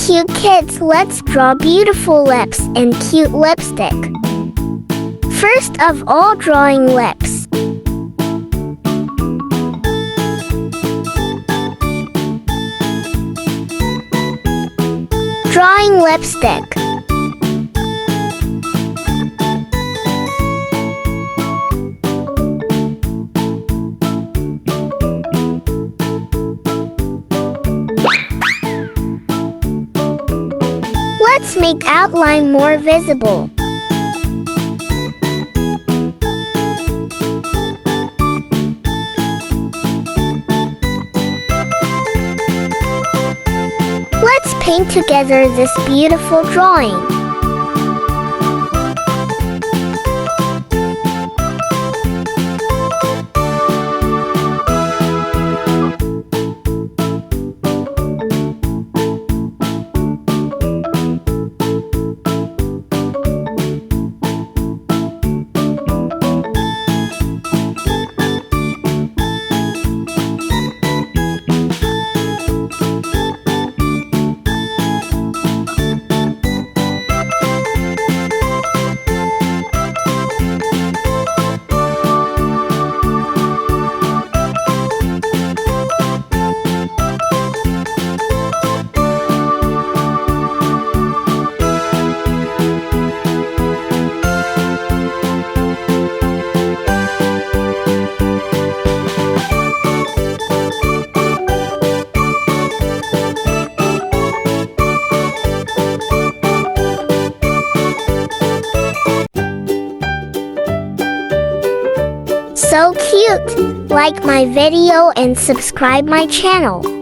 cute kids, let's draw beautiful lips and cute lipstick. First of all, drawing lips. Drawing lipstick. Let's make outline more visible. Let's paint together this beautiful drawing. So cute! Like my video and subscribe my channel.